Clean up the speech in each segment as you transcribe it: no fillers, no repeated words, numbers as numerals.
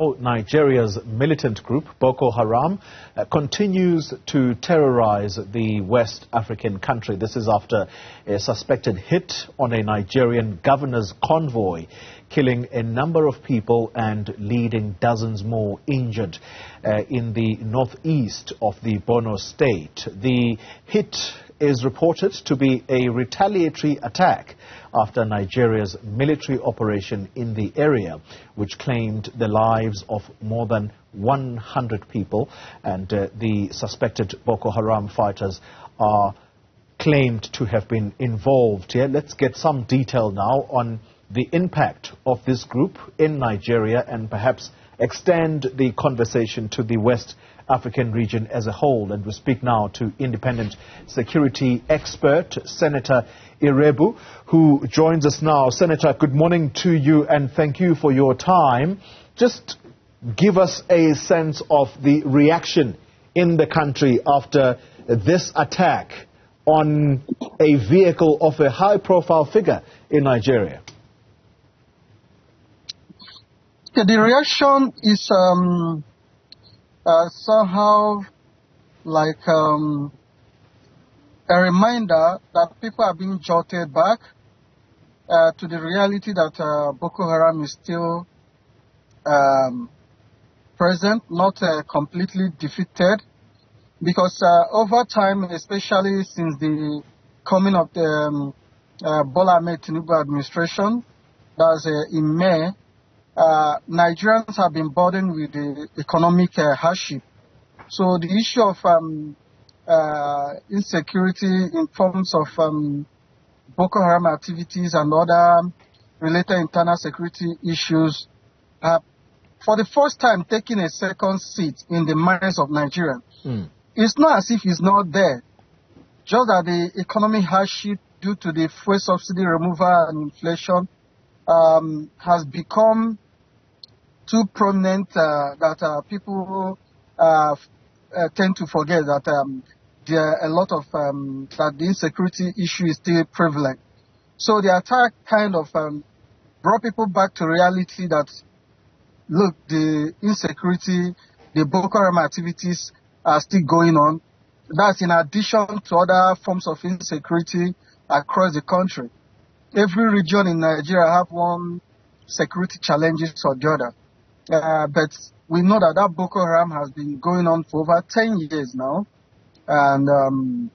Nigeria's militant group, Boko Haram, continues to terrorize the West African country. This is after a suspected hit on a Nigerian governor's convoy, killing a number of people and leading dozens more injured in the northeast of the Borno state. The hit is reported to be a retaliatory attack after Nigeria's military operation in the area, which claimed the lives of more than 100 people, and the suspected Boko Haram fighters are claimed to have been involved here. Let's get some detail now on the impact of this group in Nigeria and perhaps extend the conversation to the West African region as a whole. And we speak now to independent security expert, Senator Iroegbu, who joins us now. Senator, good morning to you and thank you for your time. Just give us a sense of the reaction in the country after this attack on a vehicle of a high-profile figure in Nigeria. Yeah, the reaction is somehow like a reminder that people are being jolted back to the reality that Boko Haram is still present, not completely defeated. Because over time, especially since the coming of the Bola Ahmed Tinubu administration, that's in May, Nigerians have been burdened with the economic hardship. So the issue of insecurity in forms of Boko Haram activities and other related internal security issues have, for the first time, taken a second seat in the minds of Nigerians. It's not as if it's not there, just that the economic hardship due to the fuel subsidy removal and inflation has become too prominent that people tend to forget that there are a lot of that the insecurity issue is still prevalent. So the attack kind of brought people back to reality that, look, the insecurity, the Boko Haram activities are still going on. That's in addition to other forms of insecurity across the country. Every region in Nigeria have one security challenges or the other. But we know that Boko Haram has been going on for over 10 years now. And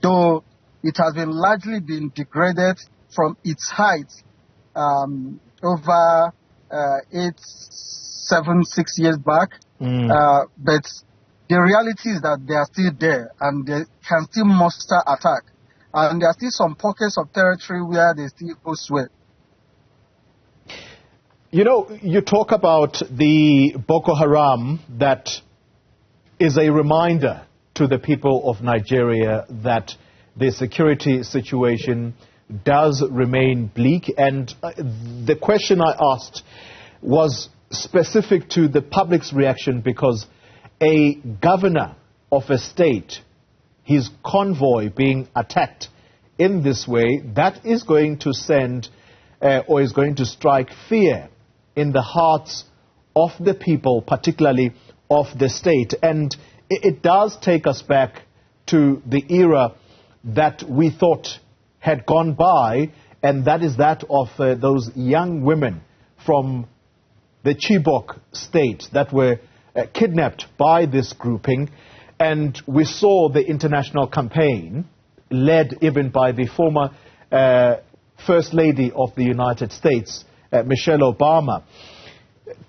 though it has been largely been degraded from its height over 6 years back, but the reality is that they are still there and they can still muster attack. And there are still some pockets of territory where they still go swell. You know, you talk about the Boko Haram that is a reminder to the people of Nigeria that the security situation does remain bleak. And the question I asked was specific to the public's reaction because a governor of a state, his convoy being attacked in this way, that is going to send or is going to strike fear in the hearts of the people, particularly of the state. And it does take us back to the era that we thought had gone by, and that is that of those young women from the Chibok state that were kidnapped by this grouping. And we saw the international campaign led even by the former First Lady of the United States, Michelle Obama.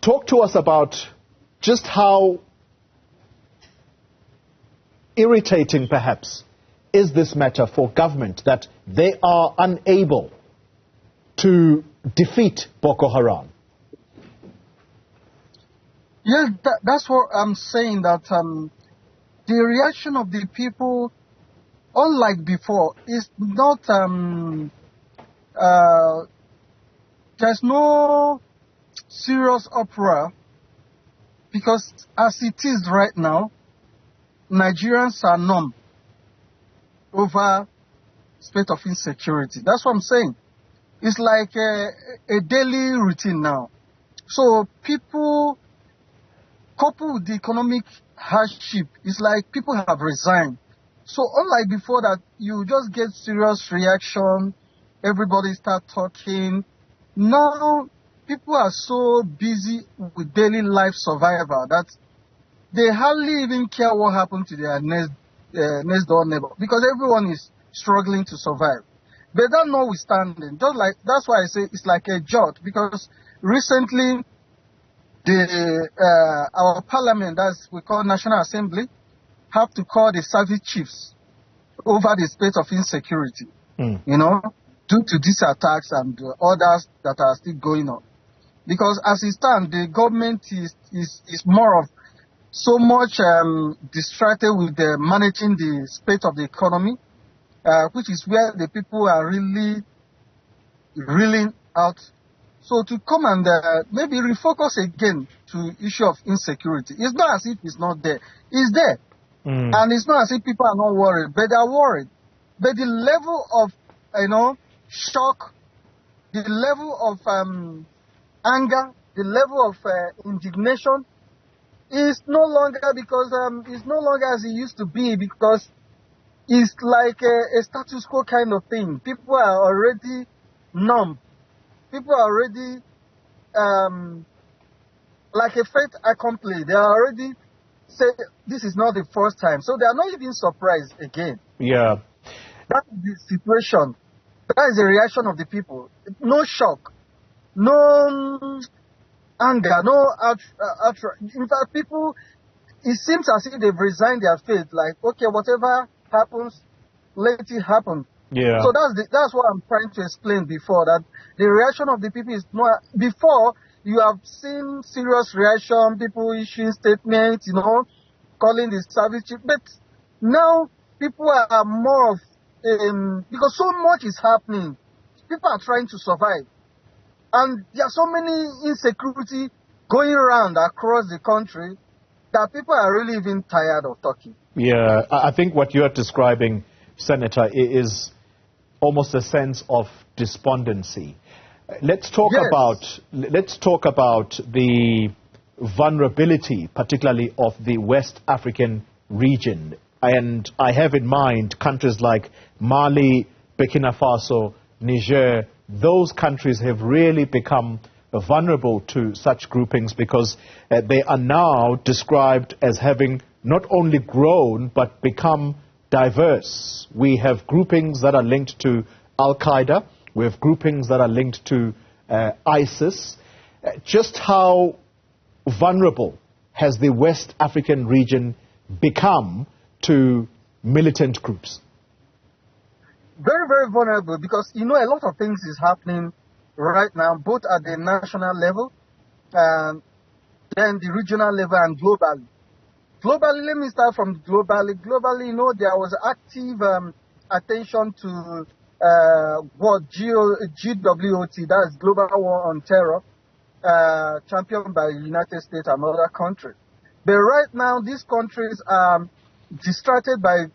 Talk to us about just how irritating, perhaps, is this matter for government that they are unable to defeat Boko Haram. Yes, that's what I'm saying, that the reaction of the people, unlike before, is not, there's no serious uproar, because as it is right now, Nigerians are numb over state of insecurity. That's what I'm saying. It's like a daily routine now. So people coupled with the economic hardship, it's like people have resigned. So unlike before that, you just get serious reaction, everybody start talking. Now, people are so busy with daily life survival that they hardly even care what happened to their next door neighbor, because everyone is struggling to survive. But that notwithstanding, just like that's why I say it's like a jolt, because recently our parliament, that's we call National Assembly, have to call the service chiefs over the state of insecurity, due to these attacks and others that are still going on. Because as it stands, the government is more of so much distracted with managing the state of the economy, which is where the people are really reeling out. So to come and maybe refocus again to issue of insecurity, it's not as if it's not there. It's there. And it's not as if people are not worried, but they are worried. But the level of, shock, the level of anger, the level of indignation is no longer, because it's no longer as it used to be, because it's like a status quo kind of thing. People are already numb. People are already like a fait accompli. They are already say this is not the first time, so they are not even surprised again. Yeah, that is the situation. That is the reaction of the people. No shock, no anger, no outright. In fact, people, it seems as if they've resigned their faith. Like, okay, whatever happens, let it happen. Yeah. So that's what I'm trying to explain before, that the reaction of the people is not. Before, you have seen serious reaction, people issuing statements, calling the service chief. But now people are more of, because so much is happening, people are trying to survive. And there are so many insecurity going around across the country that people are really even tired of talking. Yeah, I think what you're describing, Senator, is almost a sense of despondency. Let's talk about the vulnerability, particularly of the West African region. And I have in mind countries like Mali, Burkina Faso, Niger. Those countries have really become vulnerable to such groupings because they are now described as having not only grown but become diverse. We have groupings that are linked to Al-Qaeda. We have groupings that are linked to ISIS. Just how vulnerable has the West African region become to militant groups? Very, very vulnerable, because, a lot of things is happening right now, both at the national level, and then the regional level and globally. Globally, let me start from globally. Globally, there was active attention to what GWOT, that's Global War on Terror, championed by the United States and other countries. But right now, these countries are distracted by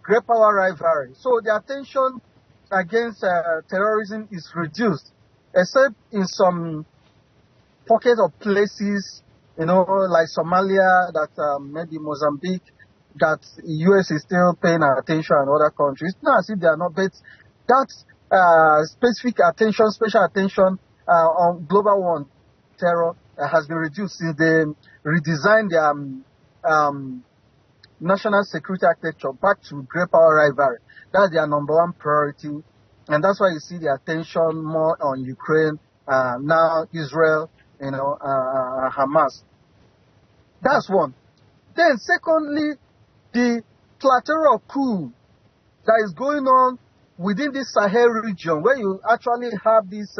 great power rivalry. So the attention against terrorism is reduced, except in some pockets of places, like Somalia, that maybe Mozambique, that the U.S. is still paying attention, and other countries. It's not as if they are not, but that special attention on global war on terror has been reduced since they redesigned their national security architecture back to great power rivalry. That's their number one priority, and that's why you see the attention more on Ukraine, now Israel, Hamas. That's one. Then secondly, the plethora of coup that is going on within this Sahel region, where you actually have this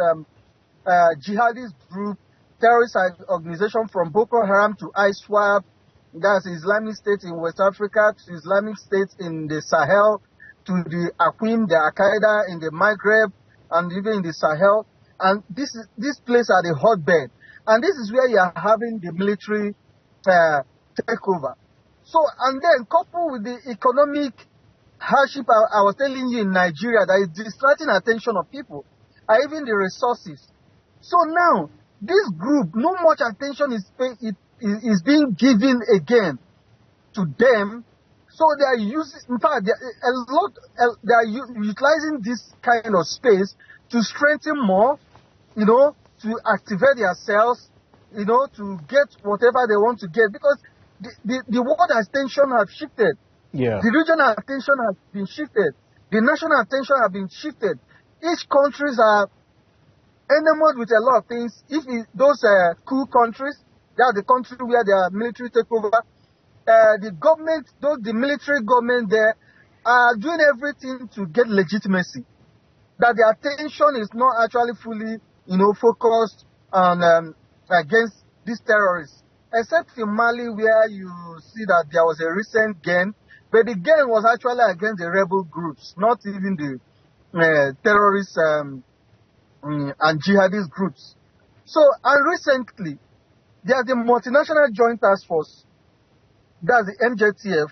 jihadist group, terrorist organization from Boko Haram to ISWAP, that's Islamic State in West Africa, to Islamic State in the Sahel, to the Aqim, the Al-Qaeda in the Maghreb, and even in the Sahel. And this place are the hotbed. And this is where you are having the military takeover. So, and then coupled with the economic hardship I was telling you in Nigeria, that is distracting attention of people, and even the resources. So now, this group, no much attention is being given again to them. So they are using, in fact, they are utilizing this kind of space to strengthen more, to activate themselves, to get whatever they want to get, because the world attention has shifted. Yeah. The regional attention has been shifted. The national attention has been shifted. Each countries are enamored with a lot of things. If those cool countries, they are the country where their military take over, the government, the military government there are doing everything to get legitimacy. That the attention is not actually fully, focused on against these terrorists. Except in Mali, where you see that there was a recent gain, but the gain was actually against the rebel groups, not even the terrorists and jihadist groups. So, and recently, there's the multinational joint task force, that's the MJTF,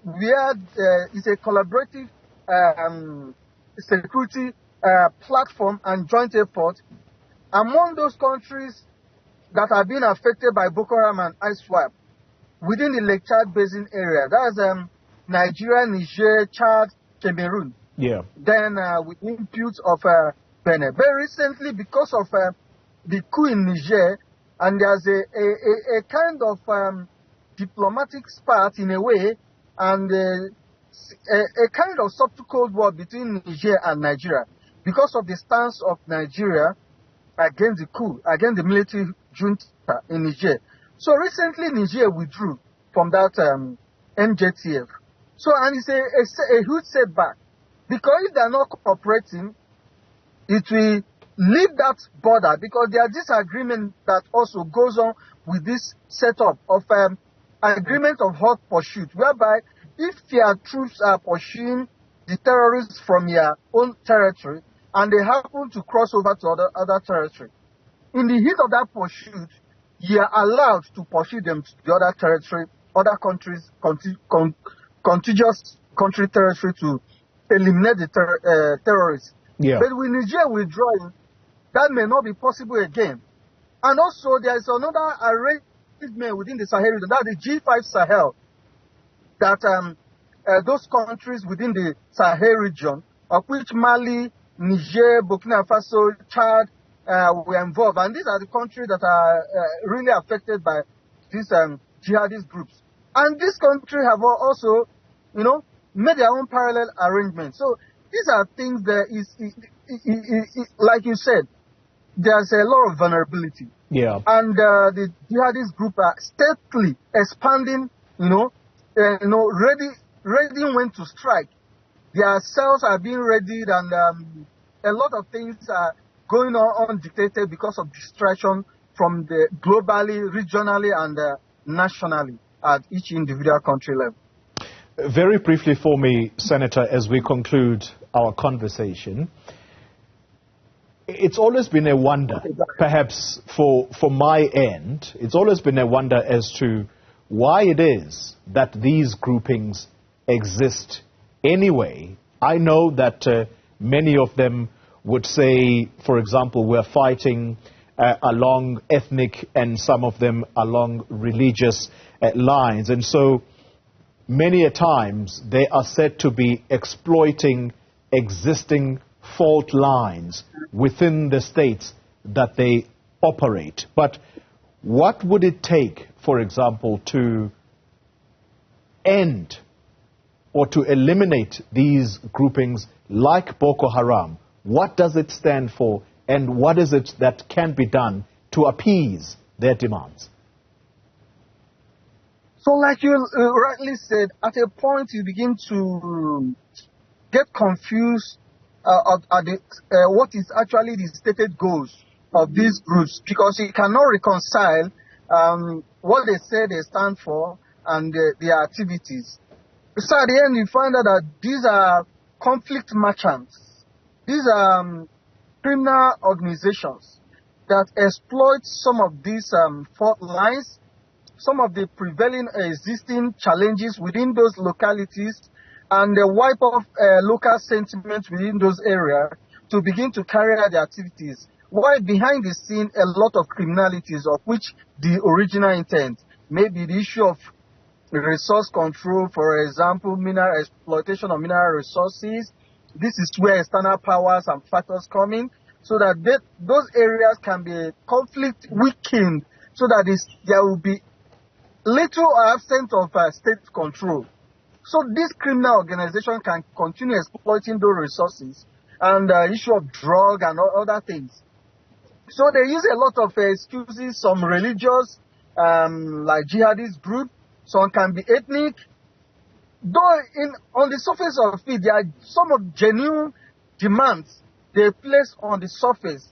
where it's a collaborative security platform and joint effort among those countries that have been affected by Boko Haram and ISWAP within the Lake Chad Basin area. That's Nigeria, Niger, Chad, Cameroon. Yeah. Then with input of Benin. Very recently, because of the coup in Niger, and there's a kind of diplomatic spat in a way, and a kind of subtle cold war between Niger and Nigeria because of the stance of Nigeria against the coup, against the military junta in Niger. So recently Niger withdrew from that MJTF. So, and it's a huge setback, because if they're not cooperating, it will leave that border, because there are disagreement that also goes on with this setup of agreement of hot pursuit, whereby if your troops are pursuing the terrorists from your own territory and they happen to cross over to other territory, in the heat of that pursuit, you are allowed to pursue them to the other territory, other countries, contiguous country territory, to eliminate the terrorists. Yeah. But with Niger withdrawing, that may not be possible again. And also, there is another arrangement within the Sahel region, that's the G5 Sahel, that those countries within the Sahel region, of which Mali, Niger, Burkina Faso, Chad were involved. And these are the countries that are really affected by these jihadist groups. And these countries have also, made their own parallel arrangements. So these are things that like you said, there's a lot of vulnerability. Yeah. And the jihadist group are steadily expanding, ready when to strike. Their cells are being readied, and a lot of things are going on undictated because of distraction from the globally, regionally, and nationally at each individual country level. Very briefly for me, Senator, as we conclude our conversation, it's always been a wonder, perhaps for my end, it's always been a wonder as to why it is that these groupings exist anyway. I know that many of them would say, for example, we're fighting along ethnic and some of them along religious lines. And so many a times they are said to be exploiting existing fault lines within the states that they operate. But what would it take, for example, to end or to eliminate these groupings like Boko Haram? What does it stand for, and what is it that can be done to appease their demands? So like you rightly said, at a point you begin to get confused at what is actually the stated goals of these groups, because you cannot reconcile what they say they stand for and their activities. So at the end you find out that these are conflict merchants. These are criminal organizations that exploit some of these fault lines, some of the prevailing existing challenges within those localities, and they wipe off local sentiment within those areas to begin to carry out their activities. While behind the scene, a lot of criminalities of which the original intent, maybe the issue of resource control, for example, mineral exploitation of mineral resources. This is where external powers and factors come in, so that those areas can be conflict weakened, so that there will be little or absent of state control. So this criminal organization can continue exploiting those resources and the issue of drug and other things. So they use a lot of excuses, some religious, like jihadist group, some can be ethnic. Though on the surface of it, there are some of genuine demands they place on the surface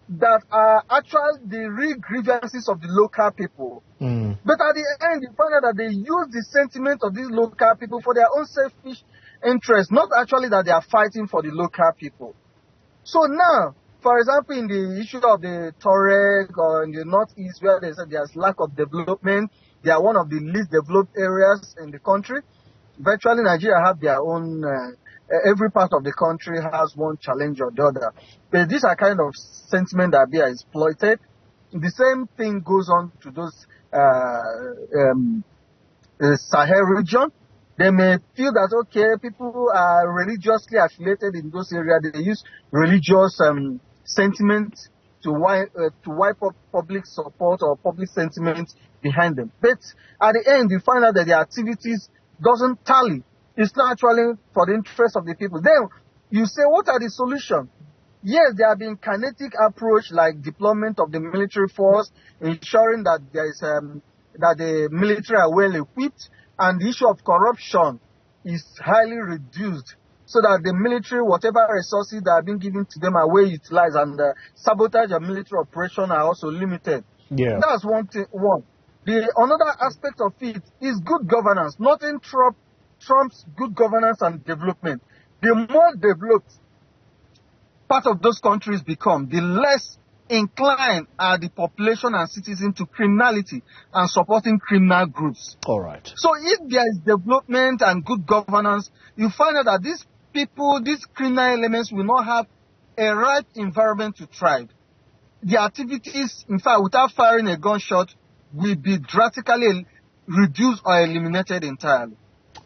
that are actually the real grievances of the local people. But at the end, you find out that they use the sentiment of these local people for their own selfish interest, not actually that they are fighting for the local people. So now, for example, in the issue of the Tuareg or in the northeast, where they said there's lack of development, they are one of the least developed areas in the country. Virtually, Nigeria have their own, every part of the country has one challenge or the other. But these are kind of sentiments that are exploited. The same thing goes on to those Sahel region. They may feel that, okay, people are religiously affiliated in those areas. They use religious sentiment to wipe up public support or public sentiment behind them. But at the end, you find out that their activities doesn't tally. It's not actually for the interest of the people. Then you say, what are the solutions? Yes, there have been kinetic approach like deployment of the military force, ensuring that there is that the military are well equipped, and the issue of corruption is highly reduced, so that the military, whatever resources that are being given to them, are well utilized, and the sabotage of military operation are also limited. Yeah. That's one thing. Another aspect of it is good governance. Nothing trumps good governance and development. The more developed part of those countries become, the less inclined are the population and citizens to criminality and supporting criminal groups. All right. So if there is development and good governance, you find out that these people, these criminal elements will not have a right environment to thrive. The activities, in fact, without firing a gunshot, will be drastically reduced or eliminated entirely.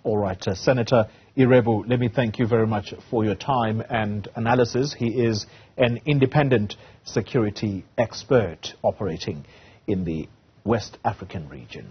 All right. Senator Iroegbu, let me thank you very much for your time and analysis. He is an independent security expert operating in the West African region.